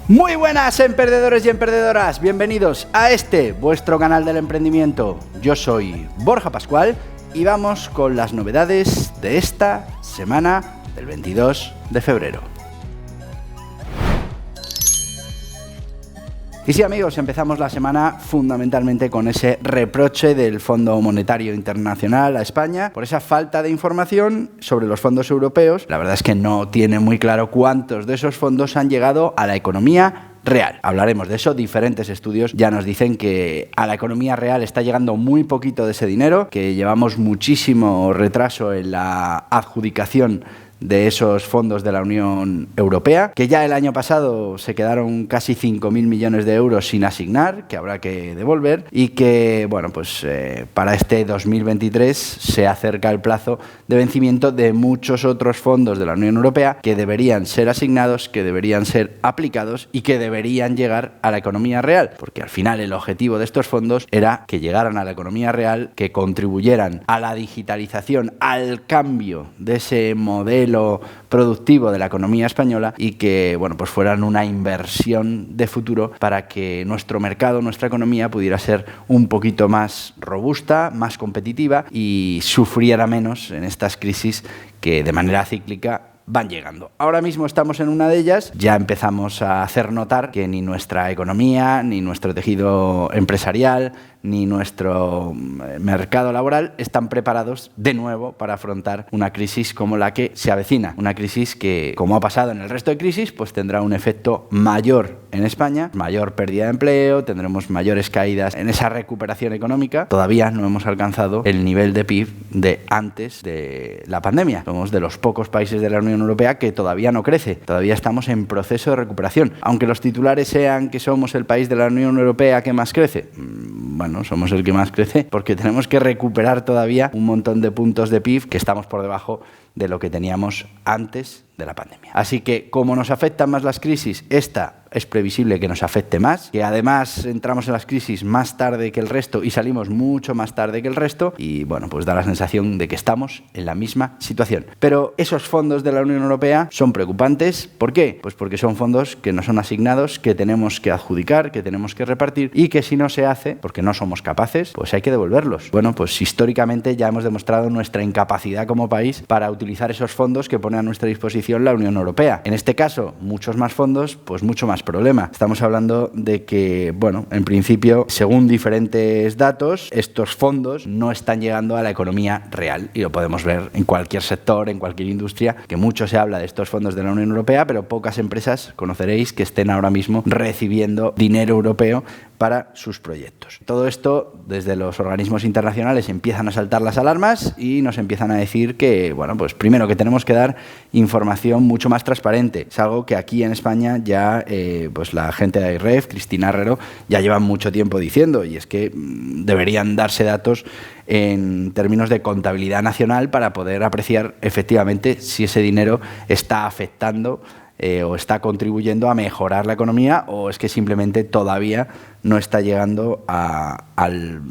Muy buenas, emprendedores y emprendedoras, bienvenidos a vuestro canal del emprendimiento. Yo soy Borja Pascual y vamos con las novedades de esta semana del 22 de febrero. Y sí, amigos, empezamos la semana fundamentalmente con ese reproche del Fondo Monetario Internacional a España por esa falta de información sobre los fondos europeos. La verdad es que no tiene muy claro cuántos de esos fondos han llegado a la economía real. Hablaremos de eso. Diferentes estudios ya nos dicen que a la economía real está llegando muy poquito de ese dinero, que llevamos muchísimo retraso en la adjudicación de esos fondos de la Unión Europea, que ya el año pasado se quedaron casi 5.000 millones de euros sin asignar, que habrá que devolver, y que, bueno, pues para este 2023 se acerca el plazo de vencimiento de muchos otros fondos de la Unión Europea que deberían ser asignados, que deberían ser aplicados y que deberían llegar a la economía real, porque al final el objetivo de estos fondos era que llegaran a la economía real, que contribuyeran a la digitalización, al cambio de ese modelo productivo de la economía española y que, bueno, pues fueran una inversión de futuro para que nuestro mercado, nuestra economía pudiera ser un poquito más robusta, más competitiva y sufriera menos en estas crisis que de manera cíclica van llegando. Ahora mismo estamos en una de ellas, ya empezamos a hacer notar que ni nuestra economía, ni nuestro tejido empresarial, ni nuestro mercado laboral están preparados de nuevo para afrontar una crisis como la que se avecina. Una crisis que, como ha pasado en el resto de crisis, pues tendrá un efecto mayor en España, mayor pérdida de empleo, tendremos mayores caídas en esa recuperación económica. Todavía no hemos alcanzado el nivel de PIB de antes de la pandemia. Somos de los pocos países de la Unión Europea que todavía no crece. Todavía estamos en proceso de recuperación. Aunque los titulares sean que somos el país de la Unión Europea que más crece, bueno, somos el que más crece porque tenemos que recuperar todavía un montón de puntos de PIB que estamos por debajo de lo que teníamos antes de la pandemia. Así que, como nos afectan más las crisis, esta es previsible que nos afecte más, que además entramos en las crisis más tarde que el resto y salimos mucho más tarde que el resto y, bueno, pues da la sensación de que estamos en la misma situación. Pero esos fondos de la Unión Europea son preocupantes. ¿Por qué? Pues porque son fondos que no son asignados, que tenemos que adjudicar, que tenemos que repartir y que si no se hace, porque no somos capaces, pues hay que devolverlos. Bueno, pues históricamente ya hemos demostrado nuestra incapacidad como país para utilizar esos fondos que pone a nuestra disposición la Unión Europea. En este caso, muchos más fondos, pues mucho más problema. Estamos hablando de que, bueno, en principio, según diferentes datos, estos fondos no están llegando a la economía real y lo podemos ver en cualquier sector, en cualquier industria, que mucho se habla de estos fondos de la Unión Europea, pero pocas empresas conoceréis que estén ahora mismo recibiendo dinero europeo para sus proyectos. Todo esto, desde los organismos internacionales empiezan a saltar las alarmas y nos empiezan a decir que, bueno, pues primero que tenemos que dar información mucho más transparente. Es algo que aquí en España ya pues la gente de AIRREF, Cristina Herrero, ya llevan mucho tiempo diciendo, y es que deberían darse datos en términos de contabilidad nacional para poder apreciar efectivamente si ese dinero está afectando o está contribuyendo a mejorar la economía o es que simplemente todavía no está llegando al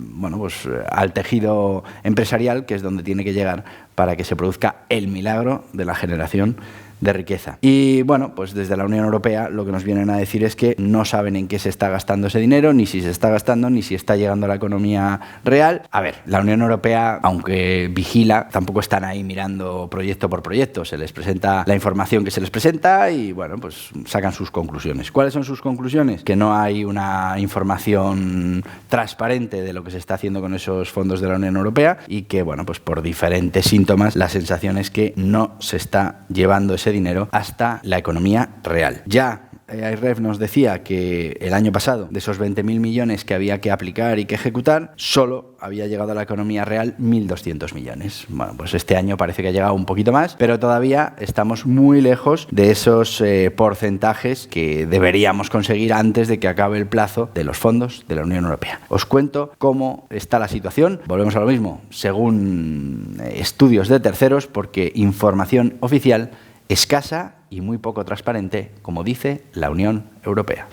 tejido empresarial, que es donde tiene que llegar para que se produzca el milagro de la generación de riqueza. Y bueno, pues desde la Unión Europea lo que nos vienen a decir es que no saben en qué se está gastando ese dinero, ni si se está gastando, ni si está llegando a la economía real. A ver, la Unión Europea, aunque vigila, tampoco están ahí mirando proyecto por proyecto. Se les presenta la información que se les presenta y bueno, pues sacan sus conclusiones. ¿Cuáles son sus conclusiones? Que no hay una información transparente de lo que se está haciendo con esos fondos de la Unión Europea y que, bueno, pues por diferentes síntomas la sensación es que no se está llevando ese dinero hasta la economía real. Ya AIRREF nos decía que el año pasado, de esos 20.000 millones que había que aplicar y que ejecutar, solo había llegado a la economía real 1.200 millones. Bueno, pues este año parece que ha llegado un poquito más, pero todavía estamos muy lejos de esos porcentajes que deberíamos conseguir antes de que acabe el plazo de los fondos de la Unión Europea. Os cuento cómo está la situación. Volvemos a lo mismo, según estudios de terceros, porque información oficial escasa y muy poco transparente, como dice la Unión Europea.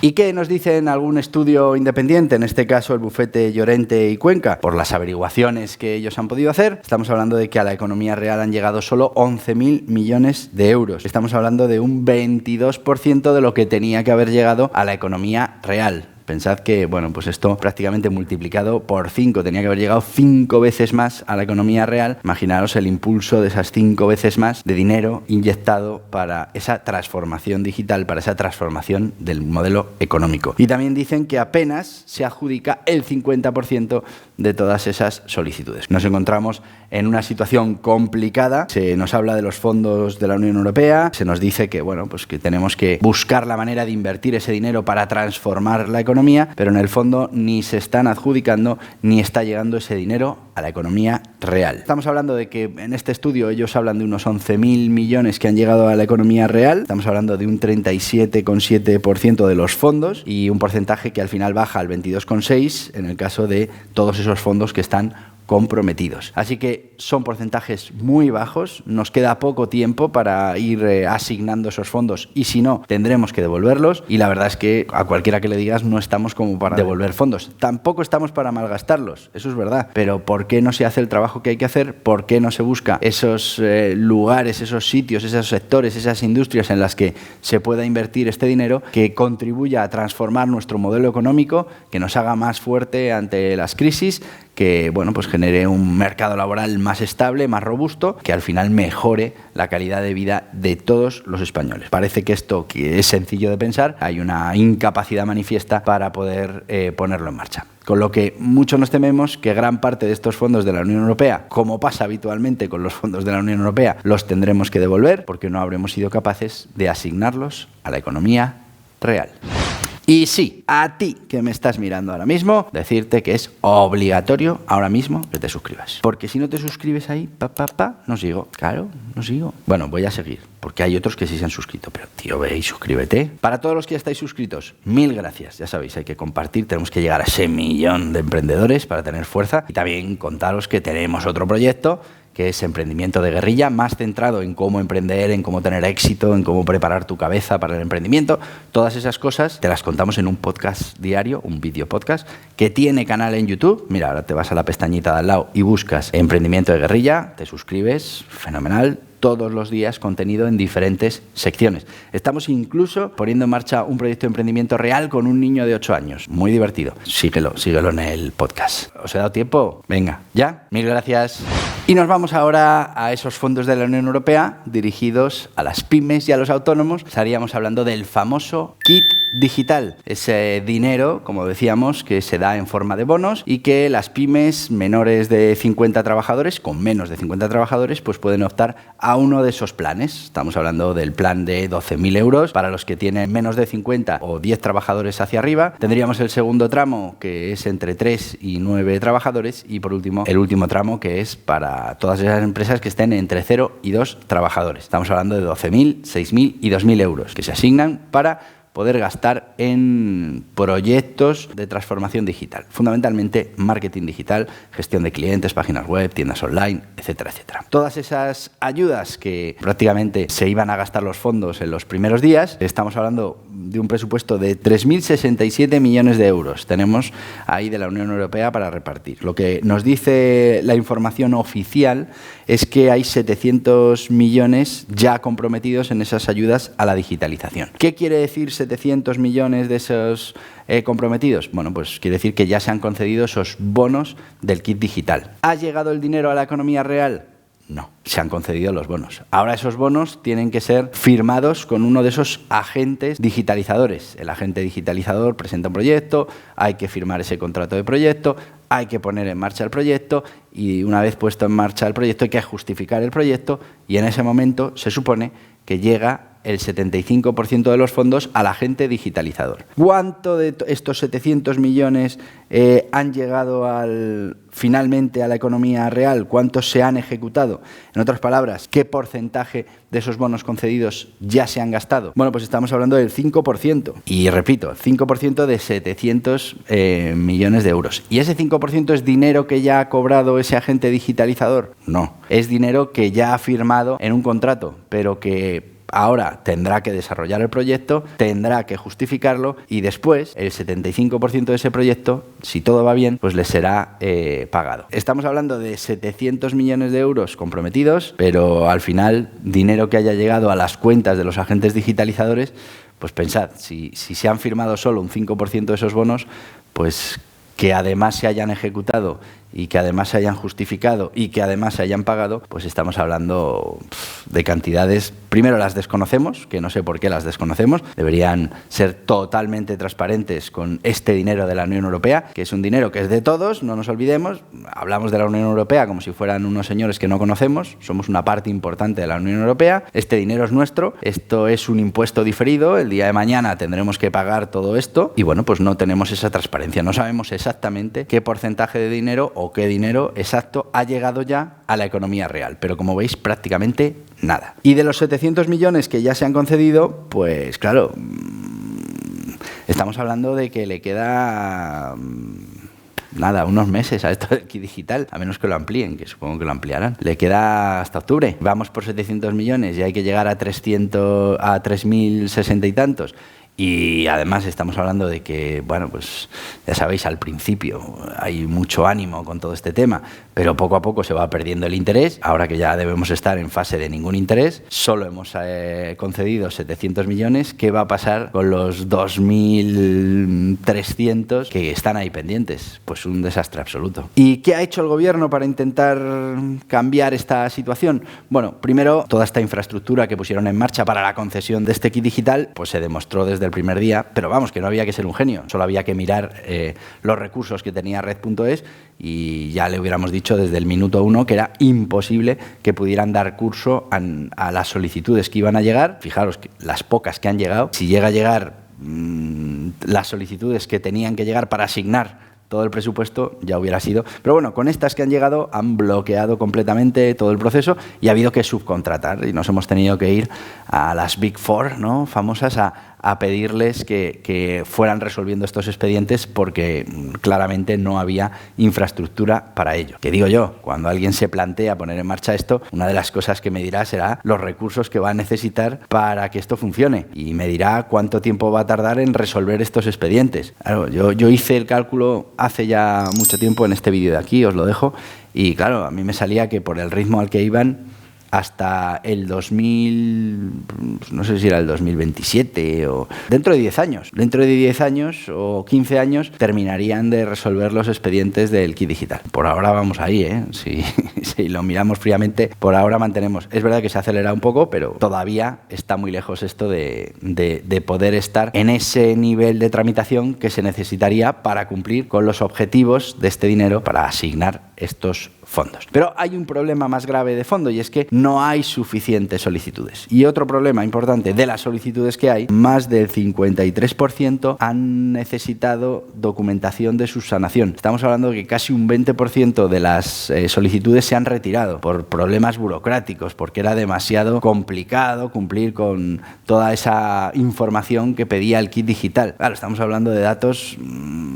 ¿Y qué nos dicen algún estudio independiente, en este caso el bufete Llorente y Cuenca? Por las averiguaciones que ellos han podido hacer, estamos hablando de que a la economía real han llegado solo 11.000 millones de euros. Estamos hablando de un 22% de lo que tenía que haber llegado a la economía real. Pensad que, bueno, pues esto prácticamente multiplicado por 5, tenía que haber llegado 5 veces más a la economía real. Imaginaros el impulso de esas 5 veces más de dinero inyectado para esa transformación digital, para esa transformación del modelo económico. Y también dicen que apenas se adjudica el 50% de todas esas solicitudes. Nos encontramos en una situación complicada. Se nos habla de los fondos de la Unión Europea, se nos dice que, bueno, pues que tenemos que buscar la manera de invertir ese dinero para transformar la economía, pero en el fondo ni se están adjudicando ni está llegando ese dinero a la economía real. Estamos hablando de que en este estudio ellos hablan de unos 11.000 millones que han llegado a la economía real. Estamos hablando de un 37,7% de los fondos y un porcentaje que al final baja al 22,6% en el caso de todos esos fondos que están comprometidos. Así que son porcentajes muy bajos, nos queda poco tiempo para ir asignando esos fondos y si no, tendremos que devolverlos y la verdad es que a cualquiera que le digas no estamos como para devolver fondos. Tampoco estamos para malgastarlos, eso es verdad, pero ¿por qué no se hace el trabajo que hay que hacer? ¿Por qué no se busca esos lugares, esos sitios, esos sectores, esas industrias en las que se pueda invertir este dinero que contribuya a transformar nuestro modelo económico, que nos haga más fuerte ante las crisis, que bueno, pues genere un mercado laboral más estable, más robusto, que al final mejore la calidad de vida de todos los españoles? Parece que esto, que es sencillo de pensar, hay una incapacidad manifiesta para poder ponerlo en marcha. Con lo que muchos nos tememos que gran parte de estos fondos de la Unión Europea, como pasa habitualmente con los fondos de la Unión Europea, los tendremos que devolver porque no habremos sido capaces de asignarlos a la economía real. Y sí, a ti que me estás mirando ahora mismo, decirte que es obligatorio ahora mismo que te suscribas. Porque si no te suscribes ahí, no sigo. Claro, no sigo. Bueno, voy a seguir, porque hay otros que sí se han suscrito. Pero tío, ve y suscríbete. Para todos los que ya estáis suscritos, 1000 gracias. Ya sabéis, hay que compartir. Tenemos que llegar a ese 1.000.000 de emprendedores para tener fuerza. Y también contaros que tenemos otro proyecto, que es Emprendimiento de Guerrilla, más centrado en cómo emprender, en cómo tener éxito, en cómo preparar tu cabeza para el emprendimiento. Todas esas cosas te las contamos en un podcast diario, un vídeo podcast, que tiene canal en YouTube. Mira, ahora te vas a la pestañita de al lado y buscas Emprendimiento de Guerrilla, te suscribes, fenomenal. Todos los días contenido en diferentes secciones. Estamos incluso poniendo en marcha un proyecto de emprendimiento real con un niño de 8 años. Muy divertido. Síguelo en el podcast. ¿Os he dado tiempo? Venga, ¿ya? 1000 gracias. Y nos vamos ahora a esos fondos de la Unión Europea dirigidos a las pymes y a los autónomos. Estaríamos hablando del famoso kit digital. Ese dinero, como decíamos, que se da en forma de bonos y que las pymes menores de 50 trabajadores, con menos de 50 trabajadores, pues pueden optar a uno de esos planes. Estamos hablando del plan de 12.000 euros para los que tienen menos de 50 o 10 trabajadores hacia arriba. Tendríamos el segundo tramo, que es entre 3 y 9 trabajadores, y por último, el último tramo, que es para todas esas empresas que estén entre 0 y 2 trabajadores. Estamos hablando de 12.000, 6.000 y 2.000 euros que se asignan para poder gastar en proyectos de transformación digital, fundamentalmente marketing digital, gestión de clientes, páginas web, tiendas online, etcétera, etcétera. Todas esas ayudas que prácticamente se iban a gastar los fondos en los primeros días, estamos hablando de un presupuesto de 3.067 millones de euros. Tenemos ahí de la Unión Europea para repartir. Lo que nos dice la información oficial es que hay 700 millones ya comprometidos en esas ayudas a la digitalización. ¿Qué quiere decir 700 millones de esos comprometidos? Bueno, pues quiere decir que ya se han concedido esos bonos del kit digital. ¿Ha llegado el dinero a la economía real? No, se han concedido los bonos. Ahora esos bonos tienen que ser firmados con uno de esos agentes digitalizadores. El agente digitalizador presenta un proyecto, hay que firmar ese contrato de proyecto, hay que poner en marcha el proyecto y una vez puesto en marcha el proyecto hay que justificar el proyecto y en ese momento se supone que llega el 75% de los fondos al agente digitalizador. ¿Cuánto de estos 700 millones han llegado finalmente a la economía real? ¿Cuántos se han ejecutado? En otras palabras, ¿qué porcentaje de esos bonos concedidos ya se han gastado? Bueno, pues estamos hablando del 5%. Y repito, 5% de 700 millones de euros. ¿Y ese 5% es dinero que ya ha cobrado ese agente digitalizador? No, es dinero que ya ha firmado en un contrato, pero que ahora tendrá que desarrollar el proyecto, tendrá que justificarlo y después el 75% de ese proyecto, si todo va bien, pues le será pagado. Estamos hablando de 700 millones de euros comprometidos, pero al final dinero que haya llegado a las cuentas de los agentes digitalizadores, pues pensad, si se han firmado solo un 5% de esos bonos, pues que además se hayan ejecutado y que además se hayan justificado y que además se hayan pagado, pues estamos hablando de cantidades, primero las desconocemos, que no sé por qué las desconocemos, deberían ser totalmente transparentes con este dinero de la Unión Europea, que es un dinero que es de todos, no nos olvidemos, hablamos de la Unión Europea como si fueran unos señores que no conocemos, somos una parte importante de la Unión Europea, este dinero es nuestro, esto es un impuesto diferido, el día de mañana tendremos que pagar todo esto y bueno, pues no tenemos esa transparencia, no sabemos exactamente qué porcentaje de dinero o qué dinero exacto ha llegado ya a la economía real, pero como veis prácticamente nada. Y de los 700 millones que ya se han concedido, pues claro, estamos hablando de que le queda nada, unos meses a esto del kit digital, a menos que lo amplíen, que supongo que lo ampliarán. Le queda hasta octubre. Vamos por 700 millones y hay que llegar a 3.060 y tantos. Y además estamos hablando de que, bueno, pues ya sabéis, al principio hay mucho ánimo con todo este tema, pero poco a poco se va perdiendo el interés. Ahora que ya debemos estar en fase de ningún interés, solo hemos concedido 700 millones. ¿Qué va a pasar con los 2.300 que están ahí pendientes? Pues un desastre absoluto. ¿Y qué ha hecho el gobierno para intentar cambiar esta situación? Bueno, primero, toda esta infraestructura que pusieron en marcha para la concesión de este kit digital, pues se demostró desde el primer día, pero vamos, que no había que ser un genio, solo había que mirar los recursos que tenía Red.es y ya le hubiéramos dicho desde el minuto 1 que era imposible que pudieran dar curso a las solicitudes que iban a llegar. Fijaros que las pocas que han llegado, si llega a llegar las solicitudes que tenían que llegar para asignar todo el presupuesto, ya hubiera sido. Pero bueno, con estas que han llegado han bloqueado completamente todo el proceso y ha habido que subcontratar y nos hemos tenido que ir a las Big Four, ¿no?, famosas, a pedirles que fueran resolviendo estos expedientes porque claramente no había infraestructura para ello. Que digo yo, cuando alguien se plantea poner en marcha esto, una de las cosas que me dirá será los recursos que va a necesitar para que esto funcione y me dirá cuánto tiempo va a tardar en resolver estos expedientes. Claro, yo hice el cálculo hace ya mucho tiempo en este vídeo de aquí, os lo dejo, y claro, a mí me salía que por el ritmo al que iban, hasta el 2000, no sé si era el 2027 o dentro de 10 años. Dentro de 10 años o 15 años terminarían de resolver los expedientes del kit digital. Por ahora vamos ahí, ¿eh? Si lo miramos fríamente, por ahora mantenemos. Es verdad que se acelera un poco, pero todavía está muy lejos esto de poder estar en ese nivel de tramitación que se necesitaría para cumplir con los objetivos de este dinero para asignar estos fondos. Pero hay un problema más grave de fondo y es que no hay suficientes solicitudes. Y otro problema importante de las solicitudes que hay, más del 53% han necesitado documentación de subsanación. Estamos hablando de que casi un 20% de las solicitudes se han retirado por problemas burocráticos, porque era demasiado complicado cumplir con toda esa información que pedía el kit digital. Claro, estamos hablando de datos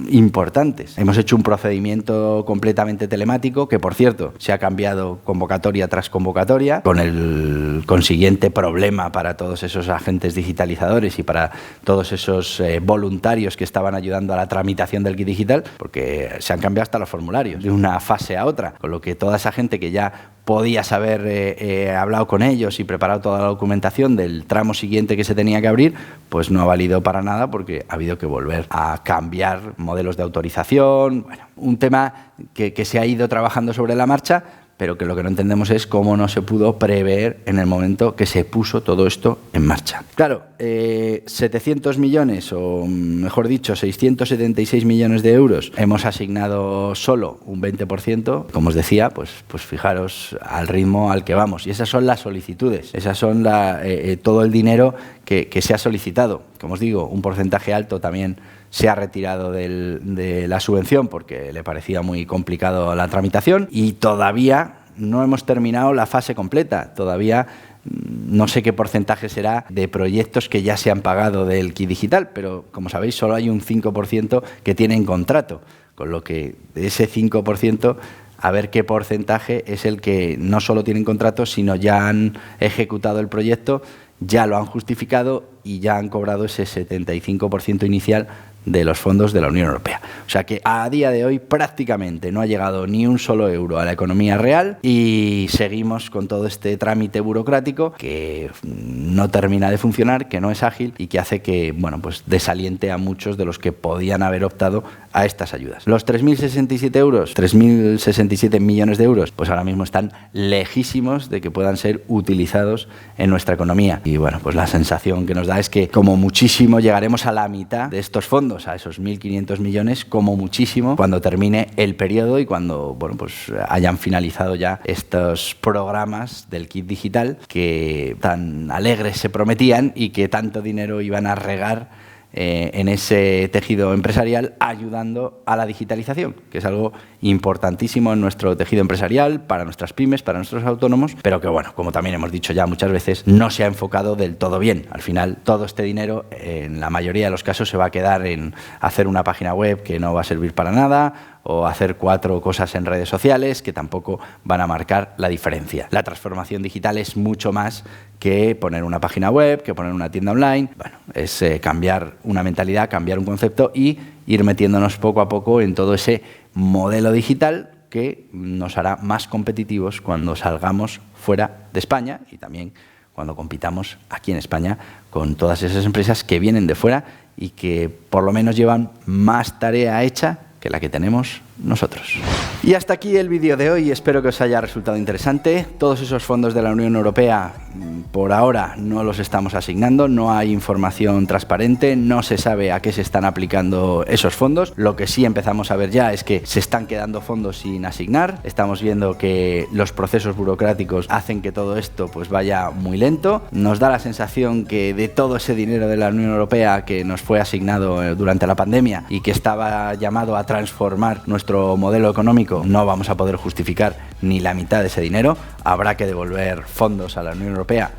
importantes. Hemos hecho un procedimiento completamente telemático que, por cierto, se ha cambiado convocatoria tras convocatoria, con el consiguiente problema para todos esos agentes digitalizadores y para todos esos voluntarios que estaban ayudando a la tramitación del kit digital, porque se han cambiado hasta los formularios de una fase a otra, con lo que toda esa gente que ya podías haber hablado con ellos y preparado toda la documentación del tramo siguiente que se tenía que abrir, pues no ha valido para nada porque ha habido que volver a cambiar modelos de autorización. Bueno, un tema que se ha ido trabajando sobre la marcha, pero que lo que no entendemos es cómo no se pudo prever en el momento que se puso todo esto en marcha. Claro, 700 millones, o mejor dicho, 676 millones de euros, hemos asignado solo un 20%, como os decía, pues fijaros al ritmo al que vamos. Y esas son las solicitudes, esas son todo el dinero que se ha solicitado. Como os digo, un porcentaje alto también se ha retirado de la subvención porque le parecía muy complicado la tramitación y todavía no hemos terminado la fase completa. Todavía no sé qué porcentaje será de proyectos que ya se han pagado del kit digital, pero como sabéis solo hay un 5% que tienen contrato, con lo que de ese 5% a ver qué porcentaje es el que no solo tienen contrato, sino ya han ejecutado el proyecto ya lo han justificado y ya han cobrado ese 75% inicial de los fondos de la Unión Europea. O sea que a día de hoy prácticamente no ha llegado ni un solo euro a la economía real y seguimos con todo este trámite burocrático que no termina de funcionar, que no es ágil y que hace que, bueno, pues desaliente a muchos de los que podían haber optado a estas ayudas. Los 3.067 millones de euros, pues ahora mismo están lejísimos de que puedan ser utilizados en nuestra economía. Y bueno, pues la sensación que nos da es que como muchísimo llegaremos a la mitad de estos fondos, a esos 1.500 millones, como muchísimo, cuando termine el periodo y cuando, bueno, pues hayan finalizado ya estos programas del kit digital que tan alegres se prometían y que tanto dinero iban a regar en ese tejido empresarial, ayudando a la digitalización, que es algo importantísimo en nuestro tejido empresarial, para nuestras pymes, para nuestros autónomos, pero que, bueno, como también hemos dicho ya muchas veces, no se ha enfocado del todo bien. Al final, todo este dinero, en la mayoría de los casos, se va a quedar en hacer una página web que no va a servir para nada, o hacer 4 cosas en redes sociales que tampoco van a marcar la diferencia. La transformación digital es mucho más que poner una página web, que poner una tienda online. Bueno, es cambiar una mentalidad, cambiar un concepto y ir metiéndonos poco a poco en todo ese modelo digital que nos hará más competitivos cuando salgamos fuera de España y también cuando compitamos aquí en España con todas esas empresas que vienen de fuera y que por lo menos llevan más tarea hecha que la que tenemos nosotros. Y hasta aquí el vídeo de hoy, espero que os haya resultado interesante. Todos esos fondos de la Unión Europea por ahora no los estamos asignando, no hay información transparente, no se sabe a qué se están aplicando esos fondos. Lo que sí empezamos a ver ya es que se están quedando fondos sin asignar, estamos viendo que los procesos burocráticos hacen que todo esto pues vaya muy lento. Nos da la sensación que de todo ese dinero de la Unión Europea que nos fue asignado durante la pandemia y que estaba llamado a transformar nuestro modelo económico, no vamos a poder justificar ni la mitad de ese dinero. Habrá que devolver fondos a la Unión Europea,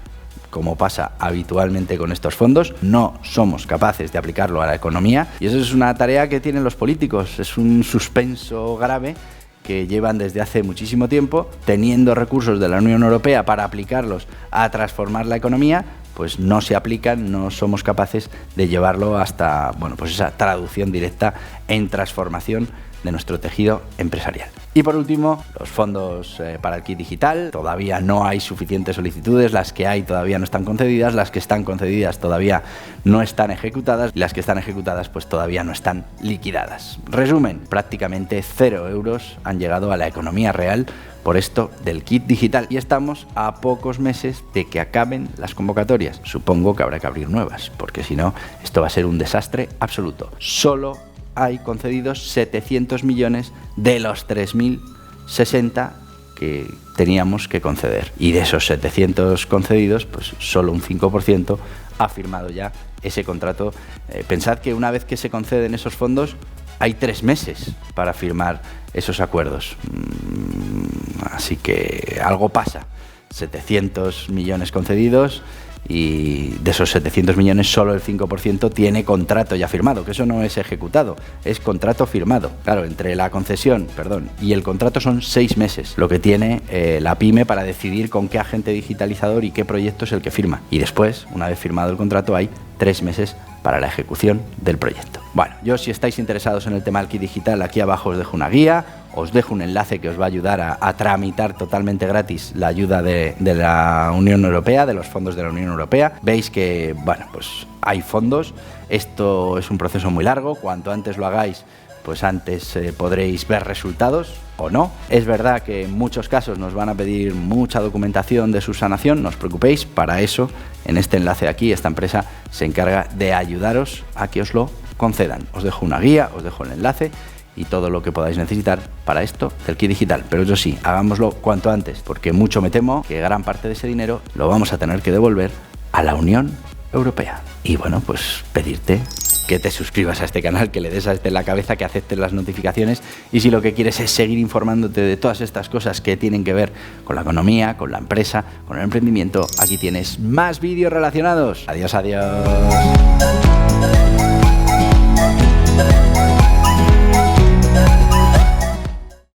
como pasa habitualmente con estos fondos. No somos capaces de aplicarlo a la economía y eso es una tarea que tienen los políticos. Es un suspenso grave que llevan desde hace muchísimo tiempo, teniendo recursos de la Unión Europea para aplicarlos a transformar la economía, pues no se aplican, no somos capaces de llevarlo hasta, bueno, pues esa traducción directa en transformación de nuestro tejido empresarial. Y por último, los fondos para el kit digital. Todavía no hay suficientes solicitudes, las que hay todavía no están concedidas, las que están concedidas todavía no están ejecutadas y las que están ejecutadas pues todavía no están liquidadas. Resumen, prácticamente 0 euros han llegado a la economía real por esto del kit digital y estamos a pocos meses de que acaben las convocatorias. Supongo que habrá que abrir nuevas, porque si no, esto va a ser un desastre absoluto. Solo hay concedidos 700 millones de los 3.060 que teníamos que conceder. Y de esos 700 concedidos, pues solo un 5% ha firmado ya ese contrato. Pensad que una vez que se conceden esos fondos, hay 3 meses para firmar esos acuerdos. Así que algo pasa. 700 millones concedidos y de esos 700 millones solo el 5% tiene contrato ya firmado, que eso no es ejecutado, es contrato firmado. Claro, entre la concesión, y el contrato son 6 meses, lo que tiene la pyme para decidir con qué agente digitalizador y qué proyecto es el que firma. Y después, una vez firmado el contrato, hay 3 meses para la ejecución del proyecto. Bueno, yo si estáis interesados en el tema del kit digital, aquí abajo os dejo una guía, os dejo un enlace que os va a ayudar a tramitar totalmente gratis la ayuda de la Unión Europea, de los fondos de la Unión Europea. Veis que, bueno, pues hay fondos, esto es un proceso muy largo, cuanto antes lo hagáis, pues antes podréis ver resultados o no. Es verdad que en muchos casos nos van a pedir mucha documentación de subsanación, no os preocupéis, para eso en este enlace aquí esta empresa se encarga de ayudaros a que os lo concedan. Os dejo una guía, os dejo el enlace y todo lo que podáis necesitar para esto del kit digital. Pero eso sí, hagámoslo cuanto antes, porque mucho me temo que gran parte de ese dinero lo vamos a tener que devolver a la Unión Europea. Y bueno, pues pedirte que te suscribas a este canal, que le des a este en la cabeza, que aceptes las notificaciones y si lo que quieres es seguir informándote de todas estas cosas que tienen que ver con la economía, con la empresa, con el emprendimiento, aquí tienes más vídeos relacionados. Adiós, adiós.